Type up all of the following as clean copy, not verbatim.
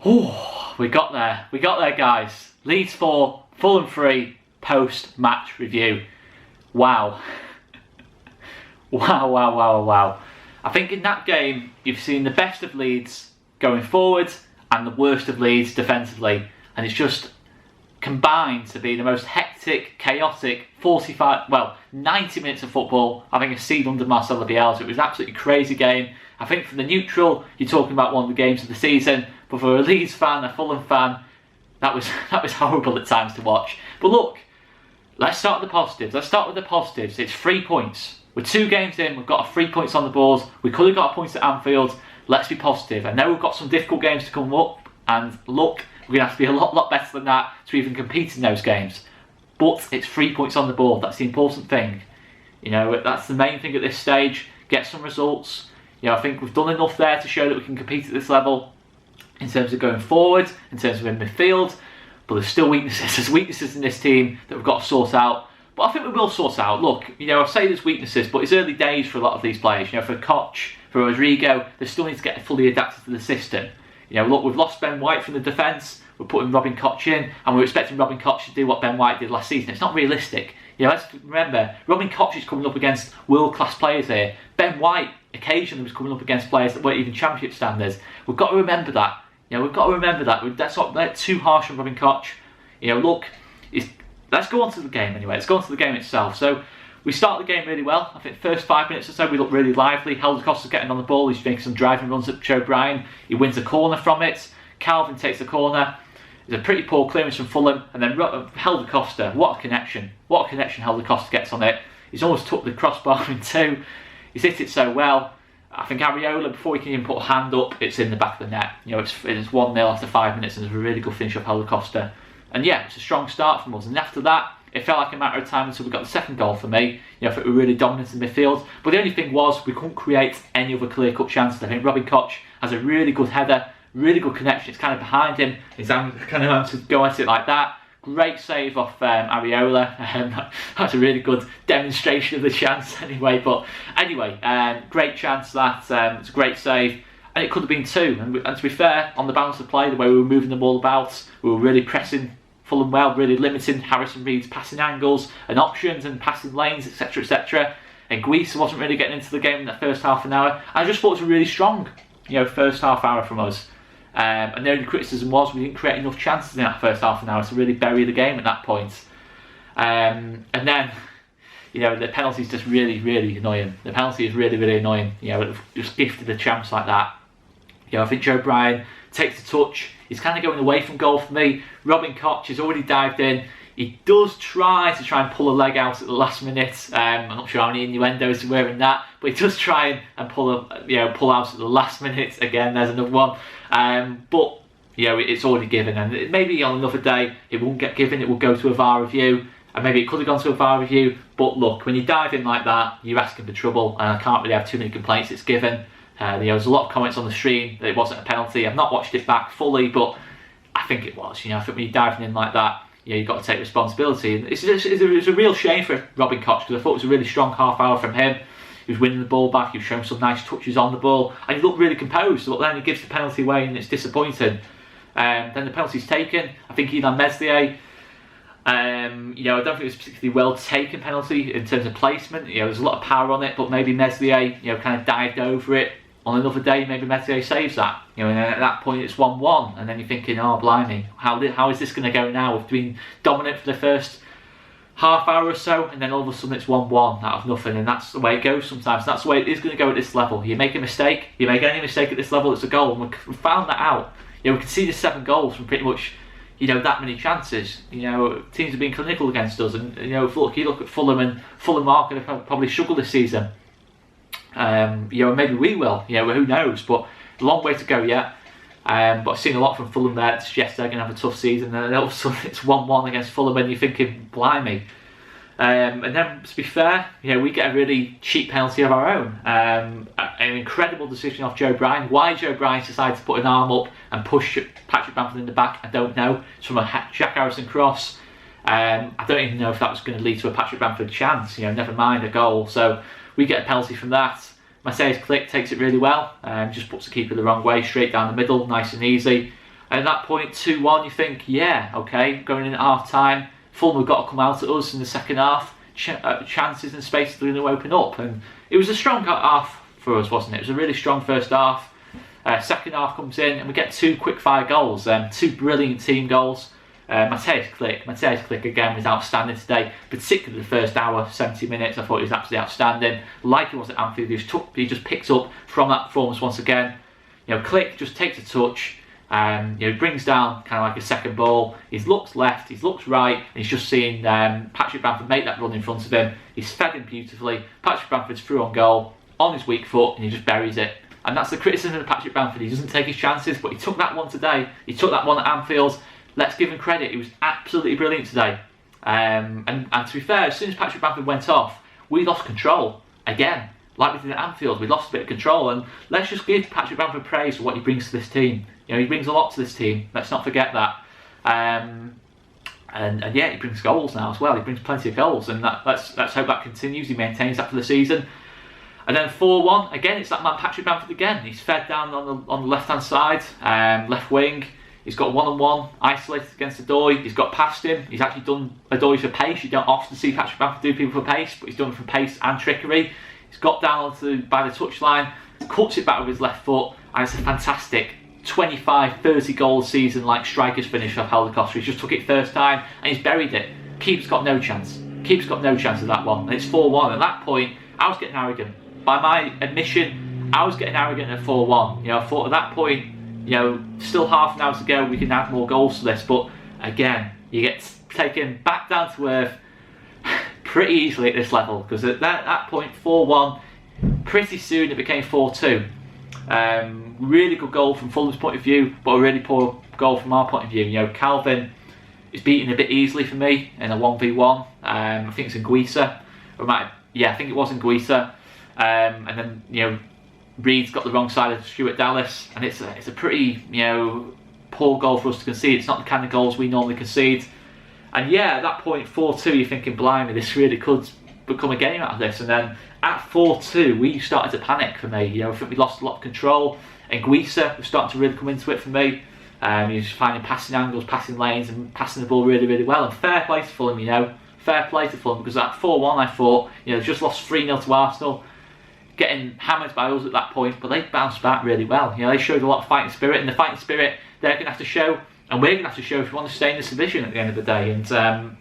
Oh, we got there guys. Leeds 4, Fulham 3, post-match review. Wow. Wow. I think in that game, you've seen the best of Leeds going forward and the worst of Leeds defensively. And it's just combined to be the most hectic, chaotic 90 minutes of football I think I've seen under Marcelo Bielsa. It was an absolutely crazy game. I think for the neutral, you're talking about one of the games of the season, but for a Leeds fan, a Fulham fan, that was horrible at times to watch. But look, let's start with the positives. It's 3 points. We're 2 games in, we've got 3 points on the board. We could have got a point at Anfield. Let's be positive. I know we've got some difficult games to come up, and look, we're going to have to be a lot better than that to even compete in those games. But it's 3 points on the board. That's the important thing. You know, that's the main thing at this stage. Get some results. You know, I think we've done enough there to show that we can compete at this level in terms of going forward, in terms of in midfield. But there's still weaknesses. There's weaknesses in this team that we've got to sort out. But I think we will sort out. Look, you know, I say there's weaknesses, but it's early days for a lot of these players. You know, for Koch, for Rodrigo, they still need to get fully adapted to the system. You know, look, we've lost Ben White from the defence. We're putting Robin Koch in, and we're expecting Robin Koch to do what Ben White did last season. It's not realistic. You know, let's remember, Robin Koch is coming up against world-class players here. Ben White occasionally was coming up against players that weren't even championship standards. We've got to remember that. You know, we've got to remember that. That's not too harsh on Robin Koch. You know, look, let's go on to the game anyway. Let's go on to the game itself. So we start the game really well. I think the first 5 minutes or so we look really lively. Helder Costa's getting on the ball. He's making some driving runs at Joe Bryan. He wins a corner from it. Calvin takes the corner. It's a pretty poor clearance from Fulham, and then Helder Costa, what a connection Helder Costa gets on it. He's almost took the crossbar in two. He's hit it so well. I think Areola, before he can even put a hand up, it's in the back of the net. You know, it's 1-0 after 5 minutes, and there's a really good finish off Helder Costa. And yeah, it's a strong start from us. And after that, it felt like a matter of time until we got the second goal for me. You know, I think we were really dominant in midfield. But the only thing was, we couldn't create any other clear-cut chances. I think Robin Koch has a really good header, really good connection. It's kind of behind him. He's kind of having to go at it like that. Great save off Areola. That's a really good demonstration of the chance anyway. But anyway, great chance that. It's a great save. And it could have been 2. And to be fair, on the balance of play, the way we were moving the ball about, we were really pressing Fulham well, really limiting Harrison Reed's passing angles and options and passing lanes, etc, etc. And Guisa wasn't really getting into the game in that first half an hour. I just thought it was a really strong, you know, first half hour from us. And the only criticism was we didn't create enough chances in that first half an hour to really bury the game at that point. And then, you know, the penalty is just really annoying. The penalty is really annoying. You know, just gifted the chance like that. You know, I think Joe Bryan takes the touch. He's kind of going away from goal for me. Robin Koch has already dived in. He does try and pull a leg out at the last minute. I'm not sure how many innuendos there were in that, but he does try and pull out at the last minute. Again, there's another one. But you know, it's already given, and maybe on another day it won't get given. It will go to a VAR review, and maybe it could have gone to a VAR review. But look, when you dive in like that, you're asking for trouble, and I can't really have too many complaints. It's given. You know, there's a lot of comments on the stream that it wasn't a penalty. I've not watched it back fully, but I think it was. You know, I think when you're diving in like that, you know, you've got to take responsibility. And it's a real shame for Robin Koch, because I thought it was a really strong half hour from him. He was winning the ball back, he was showing some nice touches on the ball, and he looked really composed. But then he gives the penalty away, and it's disappointing. Then the penalty's taken. I think Ilan Meslier, you know, I don't think it was a particularly well taken penalty in terms of placement. You know, there's a lot of power on it, but maybe Meslier, you know, kind of dived over it. On another day, maybe Meslier saves that. You know, and at that point it's 1-1, and then you're thinking, oh blimey, how is this going to go now? We've been dominant for the first half hour or so, and then all of a sudden it's 1-1 out of nothing, and that's the way it goes sometimes. That's the way it is going to go at this level. You make a mistake, you make any mistake at this level, it's a goal, and we found that out. You know, we can see the 7 goals from pretty much, you know, that many chances. You know, teams have been clinical against us, and you know, you look at Fulham, and Fulham are going to probably struggle this season. You know, maybe we will, you know, who knows, but a long way to go yet. But I've seen a lot from Fulham there that suggests they're going to have a tough season, and then all of a sudden it's 1-1 against Fulham, and you're thinking, blimey. And then, to be fair, you know, we get a really cheap penalty of our own. An incredible decision off Joe Bryan. Why Joe Bryan decided to put an arm up and push Patrick Bamford in the back, I don't know. It's from a Jack Harrison cross. I don't even know if that was going to lead to a Patrick Bamford chance, you know, never mind a goal. So we get a penalty from that. Matthias Klick takes it really well, just puts the keeper the wrong way, straight down the middle, nice and easy. And at that point, 2-1, you think, yeah, okay, going in at half time, Fulham have got to come out at us in the second half. Chances and spaces are going to open up. And it was a strong half for us, wasn't it? It was a really strong first half. Second half comes in and we get 2 quick-fire goals, 2 brilliant team goals. Matthijs Klick again was outstanding today, particularly the first hour, 70 minutes. I thought he was absolutely outstanding. Like he was at Anfield, he just picked up from that performance once again. Klick just takes a touch, brings down kind of like a second ball. He looks left, he looks right, and he's just seen Patrick Bamford make that run in front of him. He's fed him beautifully. Patrick Bamford's through on goal on his weak foot, and he just buries it. And that's the criticism of Patrick Bamford. He doesn't take his chances, but he took that one today. He took that one at Anfield. Let's give him credit. He was absolutely brilliant today. And to be fair, as soon as Patrick Bamford went off, we lost control again. Like we did at Anfield, we lost a bit of control. And let's just give Patrick Bamford praise for what he brings to this team. He brings a lot to this team. Let's not forget that. And yeah, he brings goals now as well. He brings plenty of goals, and let's hope that continues. He maintains that for the season. And then 4-1, again, it's that man Patrick Bamford again. He's fed down on the left-hand side, left wing. He's got one-on-one, isolated against Adoy. He's got past him. He's actually done Adoy for pace. You don't often see Patrick Bamford do people for pace, but he's done it for pace and trickery. He's got down by the touchline, cuts it back with his left foot, and it's a fantastic 25-30 goal season like strikers finish off Helder Costa. He's just took it first time and he's buried it. Keeper's got no chance. Keeper's got no chance of that one. And it's 4-1. At that point, I was getting arrogant. By my admission, I was getting arrogant at 4-1. I thought at that point, still half an hour to go, we can add more goals to this. But again, you get taken back down to earth pretty easily at this level, because at that point, 4-1, pretty soon it became 4-2. Really good goal from Fulham's point of view, but a really poor goal from our point of view. Calvin is beaten a bit easily for me in a 1v1. I think it's in Guisa. I think it was in Guisa. And then Reed's got the wrong side of Stuart Dallas, and it's a pretty poor goal for us to concede. It's not the kind of goals we normally concede. And yeah, at that point, 4-2, you're thinking, blimey, this really could become a game out of this. And then at 4-2, we started to panic for me. I think we lost a lot of control. And Guisa was starting to really come into it for me. He was finding passing angles, passing lanes, and passing the ball really, really well. And fair play to Fulham, fair play to Fulham, because at 4-1, I thought, just lost 3-0 to Arsenal, getting hammered by us at that point, but they bounced back really well. They showed a lot of fighting spirit, and the fighting spirit they're going to have to show, and we're going to have to show if we want to stay in this division at the end of the day. And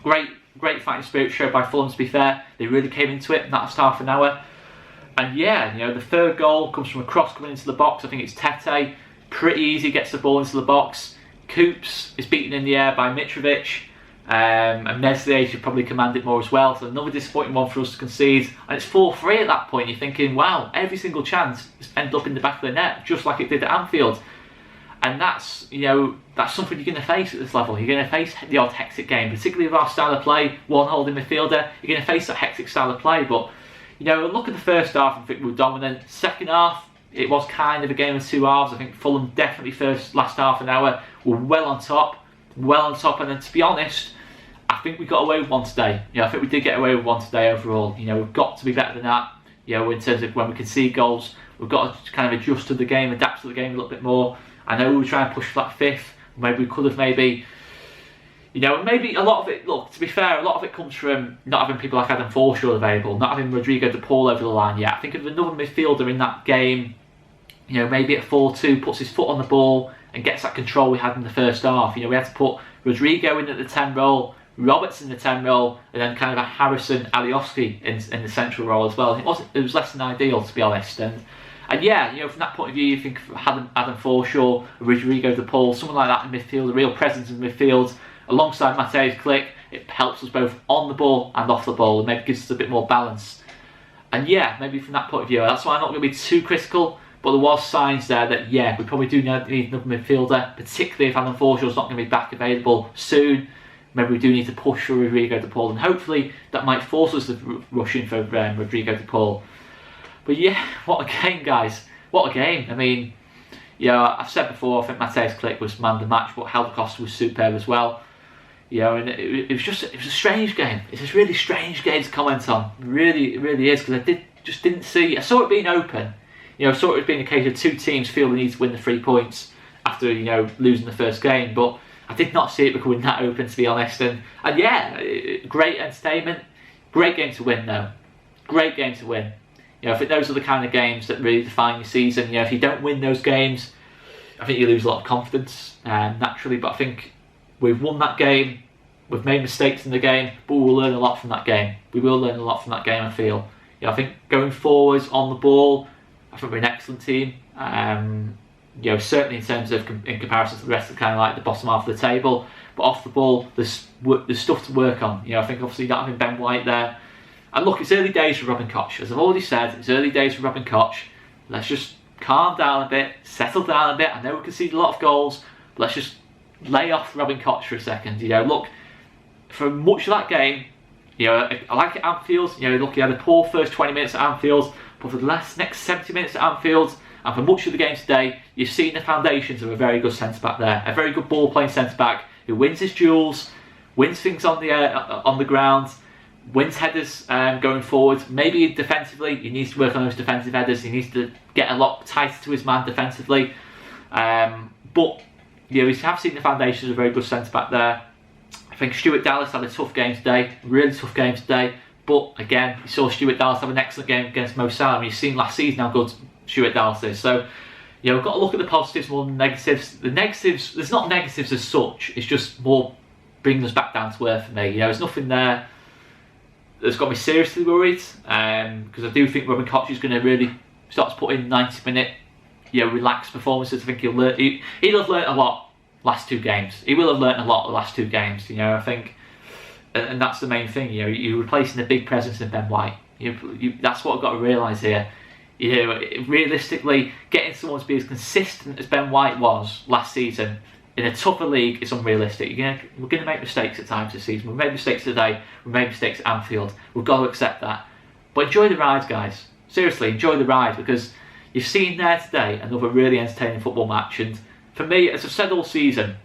great fighting spirit showed by Fulham, to be fair. They really came into it in that last half an hour. And yeah, the third goal comes from a cross coming into the box. I think it's Tete. Pretty easy, gets the ball into the box. Coops is beaten in the air by Mitrovic. And Meslier should probably command it more as well. So another disappointing one for us to concede. And it's 4-3 at that point. You're thinking, wow, every single chance ended up in the back of the net, just like it did at Anfield. And that's something you're going to face at this level. You're going to face the odd hectic game, particularly with our style of play, one holding midfielder. You're going to face that hectic style of play. But look at the first half, I think we were dominant. Second half, it was kind of a game of two halves. I think Fulham definitely last half an hour were well on top. And then, to be honest, I think we got away with one today. I think we did get away with one today overall. We've got to be better than that. In terms of when we concede goals, we've got to kind of adjust to the game, adapt to the game a little bit more. I know we were trying to push for that fifth. Maybe we could have maybe a lot of it, look, to be fair, a lot of it comes from not having people like Adam Forshaw available, not having Rodrigo de Paul over the line yet. I think if another midfielder in that game, maybe at 4-2, puts his foot on the ball and gets that control we had in the first half. We had to put Rodrigo in at the 10 role, Roberts in the 10 role, and then kind of a Harrison Alioski in the central role as well. And it was less than ideal, to be honest. And yeah, from that point of view, you think of Adam Forshaw, Rodrigo de Paul, someone like that in midfield, a real presence in midfield, alongside Matthijs Klick, it helps us both on the ball and off the ball, and maybe gives us a bit more balance. And yeah, maybe from that point of view, that's why I'm not going to be too critical. But there was signs there that, yeah, we probably do need another midfielder, particularly if Adam Forshaw's not going to be back available soon. Maybe we do need to push for Rodrigo de Paul, and hopefully that might force us to rush in for Rodrigo de Paul. But yeah, what a game, guys. What a game. I mean, I've said before, I think Matthijs Klick was man of the match, but Helder Costa was superb as well. And it was a strange game. It's a really strange game to comment on. It really is, because I didn't see. I saw it being open. I saw it being a case of two teams feel the need to win the 3 points. I after, you know, losing the first game. But I did not see it becoming that open, to be honest. And yeah, great entertainment. Great game to win, though. Great game to win. You know, I think those are the kind of games that really define your season. You know, if you don't win those games, I think you lose a lot of confidence, naturally. But I think we've won that game. We've made mistakes in the game, but we'll learn a lot from that game. We will learn a lot from that game, I feel. You know, I think going forwards on the ball, I think we're an excellent team. You know, certainly in terms of in comparison to the rest of kind of like the bottom half of the table. But off the ball, there's stuff to work on. You know, I think obviously not having Ben White there. And look, it's early days for Robin Koch. As I've already said, it's early days for Robin Koch. Let's just calm down a bit, settle down a bit. I know we conceded a lot of goals, but let's just lay off Robin Koch for a second. You know, look, for much of that game, you know, I like it at Anfield. You know, look, he had a poor first 20 minutes at Anfield, but for the next 70 minutes at Anfield, and for much of the game today, you've seen the foundations of a very good centre-back there. A very good ball-playing centre-back who wins his duels, wins things on the ground, wins headers going forward. Maybe defensively, he needs to work on those defensive headers. He needs to get a lot tighter to his man defensively. But you know, we have seen the foundations of a very good centre-back there. I think Stuart Dallas had a tough game today, really tough game today. But again, you saw Stuart Dallas have an excellent game against Mo Salah. You've seen last season how good Stuart Dallas is. So, you know, we've got to look at the positives more than the negatives. The negatives, there's not negatives as such. It's just more bringing us back down to earth for me. You know, there's nothing there that's got me seriously worried. Because I do think Robin Koch is going to really start to put in 90-minute, you know, relaxed performances. I think he'll have learnt a lot last two games. He will have learnt a lot the last two games. You know, I think, and that's the main thing. You know, you're replacing the big presence in Ben White. That's what I've got to realise here. You know, realistically, getting someone to be as consistent as Ben White was last season in a tougher league is unrealistic. We're going to make mistakes at times this season. We've made mistakes today. We've made mistakes at Anfield. We've got to accept that. But enjoy the ride, guys. Seriously, enjoy the ride, because you've seen there today another really entertaining football match. And for me, as I've said all season,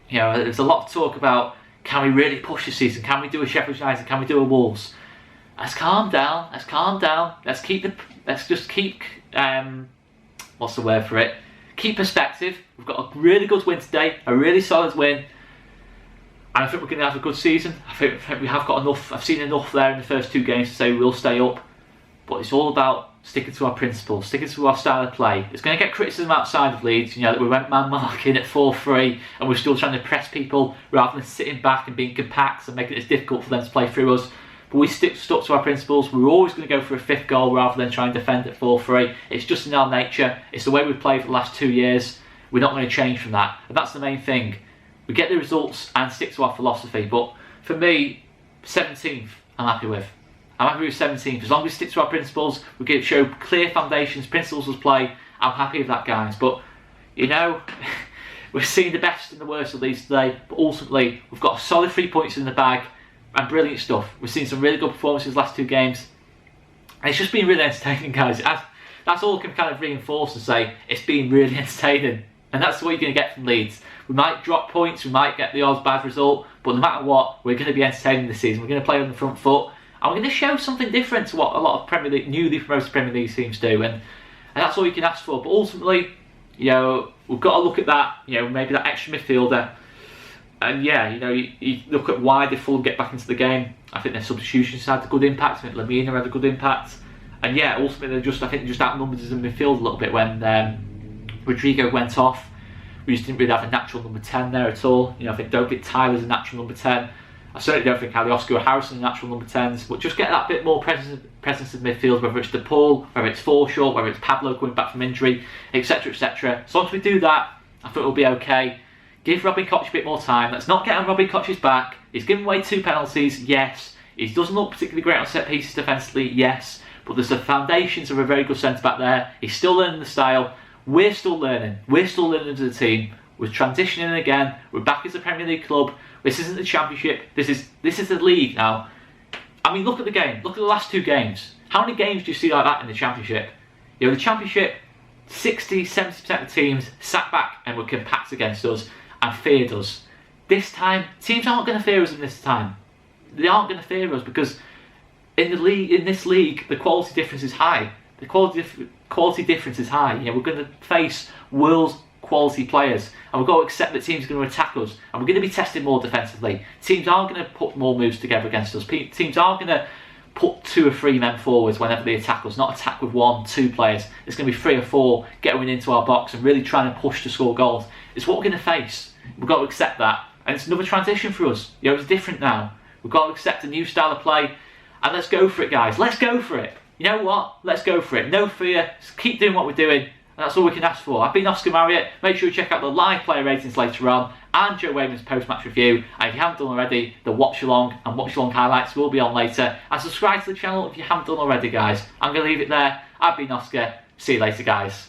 you know, there's a lot of talk about, can we really push this season? Can we do a Sheffield United? Can we do a Wolves? Let's calm down. Let's calm down. Let's just keep what's the word for it? Keep perspective. We've got a really good win today, a really solid win, and I think we're going to have a good season. I think we have got enough. I've seen enough there in the first two games to say we'll stay up, but it's all about sticking to our principles, sticking to our style of play. It's going to get criticism outside of Leeds, you know, that we went man marking at 4-3 and we're still trying to press people rather than sitting back and being compact and making it as difficult for them to play through us. But we stuck to our principles. We're always going to go for a fifth goal rather than try and defend at 4-3. It's just in our nature. It's the way we've played for the last 2 years. We're not going to change from that. And that's the main thing. We get the results and stick to our philosophy. But for me, 17th, I'm happy with. I'm happy with 17th. As long as we stick to our principles, we show clear foundations, principles of play, I'm happy with that, guys. But, you know, we're seeing the best and the worst of these today. But ultimately, we've got a solid 3 points in the bag. And brilliant stuff. We've seen some really good performances last two games. And it's just been really entertaining, guys. That's all I can kind of reinforce and say. It's been really entertaining. And that's what you're going to get from Leeds. We might drop points, we might get the odds bad result, but no matter what, we're going to be entertaining this season. We're going to play on the front foot. And we're going to show something different to what a lot of newly promoted Premier League teams do. And that's all you can ask for. But ultimately, you know, we've got to look at that, you know, maybe that extra midfielder. And yeah, you know, you look at why did Fulham get back into the game. I think their substitutions had a good impact. I think Lamina had a good impact. And yeah, ultimately I think they just outnumbered us in midfield a little bit when Rodrigo went off. We just didn't really have a natural number 10 there at all. You know, I think don't think Tyler's a natural number 10. I certainly don't think Alioski or Harrison are natural number 10s. But just get that bit more presence in midfield, whether it's DePaul, whether it's Forshaw, whether it's Pablo coming back from injury, etc, etc. As long as we do that, I think we'll be okay. Give Robin Koch a bit more time. Let's not get on Robin Koch's back. He's given away 2 penalties, yes. He doesn't look particularly great on set pieces defensively, yes. But there's the foundations of a very good centre-back there. He's still learning the style. We're still learning. We're still learning as a team. We're transitioning again. We're back as a Premier League club. This isn't the Championship. This is the league now. I mean, look at the game. Look at the last 2 games. How many games do you see like that in the Championship? You know, the Championship, 60-70% of teams sat back and were compact against us and feared us. This time, teams aren't going to fear us in this time. They aren't going to fear us because in this league, the quality difference is high. The quality difference is high. You know, we're going to face world quality players, and we've got to accept that teams are going to attack us, and we're going to be tested more defensively. Teams are going to put more moves together against us. Teams are going to put 2 or 3 men forwards whenever they attack us, not attack with 1, 2 players. It's going to be 3 or 4 getting into our box and really trying to push to score goals. It's what we're going to face. We've got to accept that, and it's another transition for us. You know, it's different now. We've got to accept a new style of play, and let's go for it, guys. Let's go for it. You know what? Let's go for it. No fear. Just keep doing what we're doing, and that's all we can ask for. I've been Oscar Marriott. Make sure you check out the live player ratings later on and Joe Wayman's post-match review. And if you haven't done already, the watch-along and watch-along highlights will be on later. And subscribe to the channel if you haven't done already, guys. I'm going to leave it there. I've been Oscar. See you later, guys.